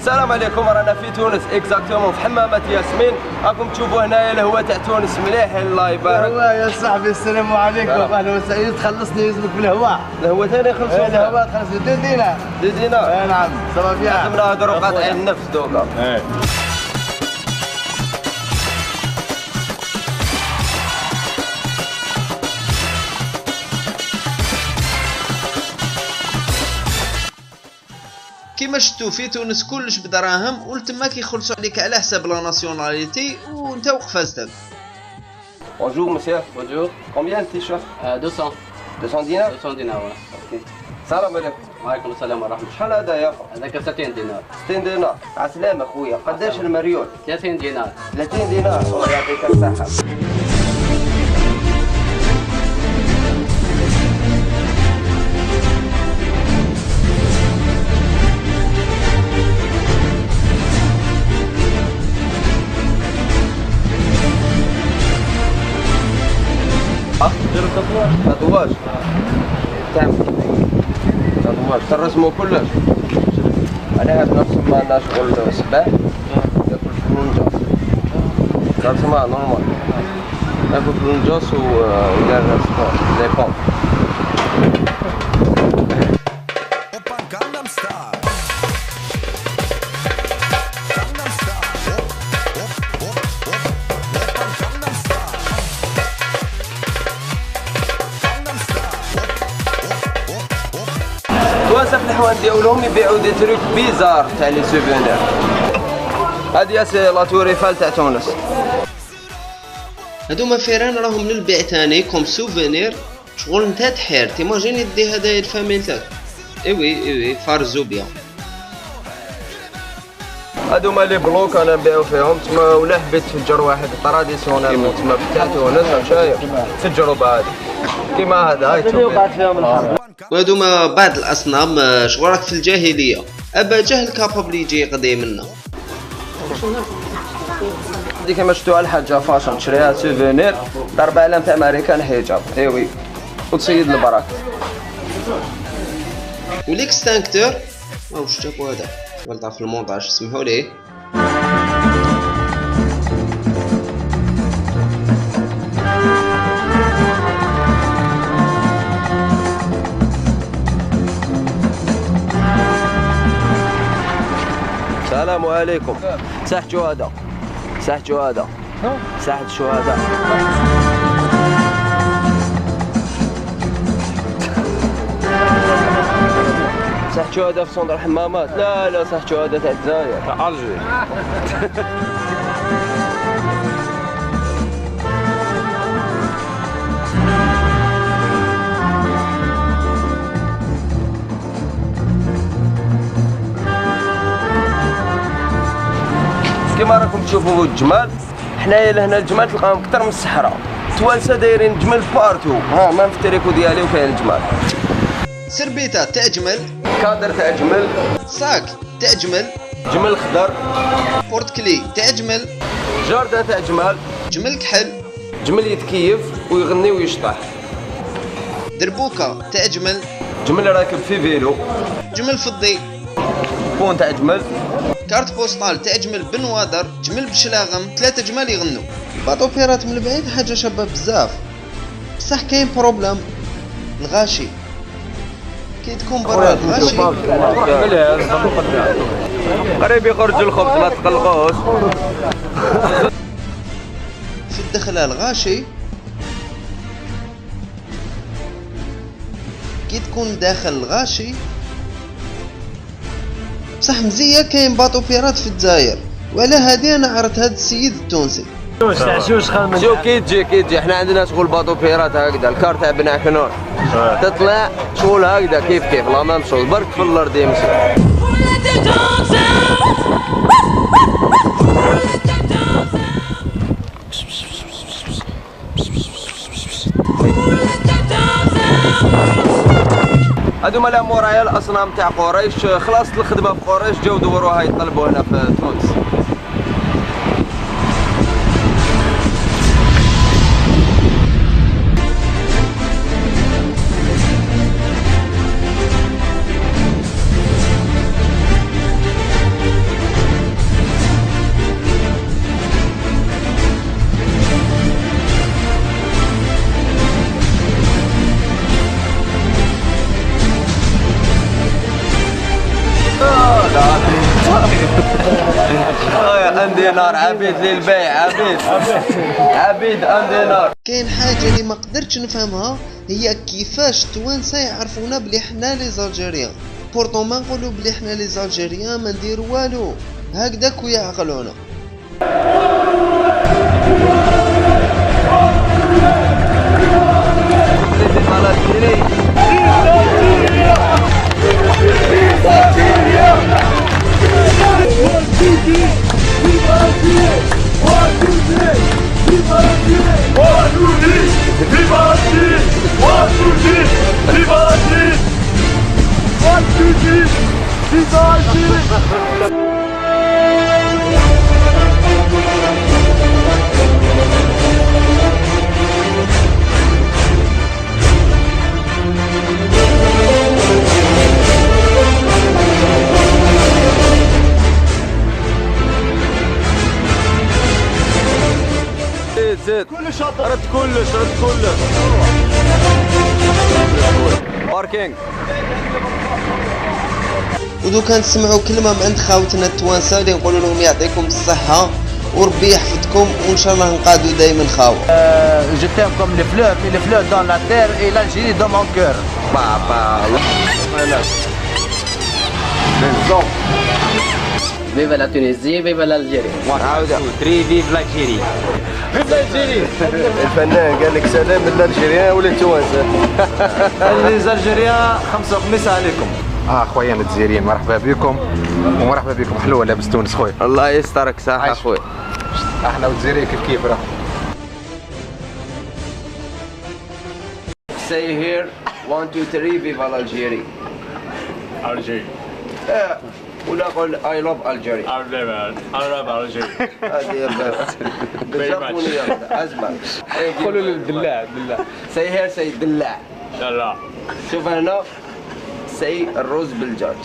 السلام عليكم. رانا في تونس اكزاكتومون في حمامة ياسمين. راكم تشوفوا هنايا الهواء تاع تونس مليح. الله يبارك. يا صاحبي السلام عليكم. اهلا وسهلا. تخلصني يزمك بالهواء. الهواء ثاني خلصوا. الهواء خلصوا 2 دينار. 2 دينار. نعم صافا فيها. خدمنا هضروا قاطعين النفس دوكا. كيما شفتوا في تونس كلش بدراهم ولتما كيخلصوا عليك على حساب لا ناسيوناليتي وانت وقفازتك. Bonjour monsieur. Bonjour. Combien le t-shirt? 200. 200 دينار. 200 دينار. اوكي. السلام عليكم. وعليكم السلام ورحمة الله. شحال هذايا؟ هذاك 60 دينار. 60 دينار. عسلامة خويا. قداش المريول؟ 30 دينار. 30 دينار. الله يعطيك الصحة. ديروا تطواج تعمل تطواج ترسموا كلش. على هاد نرسم معنا شغل سباح ياكل فلونجاس. ترسمها نورمال ياكل فلونجاس ويدير سبور لي بوم. توانسة في الحوان ديالهم يبيعوا دي تروك بيزار تاع لي سوفونير. هادي سي لا تور ايفال تاع تونس. هادوما فيران راهم للبيع تاني كوم سوفونير. شغل نتا تحير تيماجيني دي هدايا الفاميلتك. ايوي فار الزوبيا. هادوما لي بلوك انا نبيعو فيهم تما. ولا حبيت تفجر واحد طراديسيونيل تما تاع تونس شايف تفجروا بهادي كيما هذا. هاي تشوف وهادوما بعض الاصنام شغل راك في الجاهليه. ابا جهل كابابل يجي يقضي منا. دي كيما شفتوا الحاجه فاشن تشريها سوفونير ضرب علم تاع امريكان حجاب. ايوي وتسيد البراك. وليكستانكتور واش جابوا هذا ولطا في المونتاج سمحوا ليه. السلام عليكم. ساحة شهداء. ساحة شهداء. ساحة شهداء. ساحة شهداء في صندوق الحمامات. لا ساحة شهداء تاع الجزائر تاع الجزائر. كيما راكم تشوفوا الجمال. حنايا لهنا الجمال تلقاهم اكثر من الصحراء. توانسه دايرين جمل بارتو. ها ما في التريكو ديالي وكاين الجمال. سربيتا تاع جمل. كادر تاع جمل. صاك تاع جمل. جمل خضر. بورتكلي تاع جمل. جاردان تاع جمال. جمل كحل. جمل يتكيف ويغني ويشطح. دربوكا تاع جمل. جمل راكب في فيلو. جمل فضي. بون تاع جمل. كارت بوستال تاع جمل بنوادر. جمل بشلاغم. 3 جمال يغنوا. باطو بيرات من البعيد حاجه شابه بزاف بصح كاين بروبليم. الغاشي كي تكون برا الغاشي قريب يخرج الخبز ما تقلقوش. في الدخله الغاشي كي تكون داخل الغاشي بصح مزيه. كاين باطو بيرات في الجزائر وعلى هادي انا عرفت هاد السيد التونسي. شوف كي تجي حنا عندنا شغل باطو بيرات هكذا الكار تاع بن عكنون تطلع شغل هكذا كيف لا مام شغل برك في الارض يمشي. هادو مالا مورايا الاصنام تاع قريش. خلصت الخدمه في قريش جاو دوروها يطلبوا هنا في تونس. عندي نار عبيد للبيع عبيد عندي نار. كاين حاجه اللي ما قدرتش نفهمها، هي كيفاش التوانسه يعرفونا بلي حنا لي زالجيريان، بورطون ما نقولوا بلي حنا لي زالجيريان ما نديروا والو، هكذاك ويعقلونا. زيد كلش رد كلش باركينج. ودوكا نسمعوا كلمه من عند خاوتنا التوانسه اللي نقولوا لهم يعطيكم الصحه وربي يحفظكم وان شاء الله نقادوا دائما خاوه. Je t'aime comme les fleurs, mais les fleurs dans la terre et l'Algérie dans mon cœur. Vive la Tunisie, vive l'Algérie. الفنان قال لك سلام للالجيريان ولا التوانسه. الجزائريين خمسة وخميس عليكم. خويا الجزائريين مرحبا بكم ومرحبا بكم. حلوه لابس تونس خويا. الله يسترك صح اخويا. احنا والجزائريين كيف راه. Say here 1 2 3 vive l'Algérie. ولا قول I love Algeria. هذه يا بالجابونية أزمة. قولوا للدلاع Say here say دلاع. شوف هنا say الرز بالدجاج.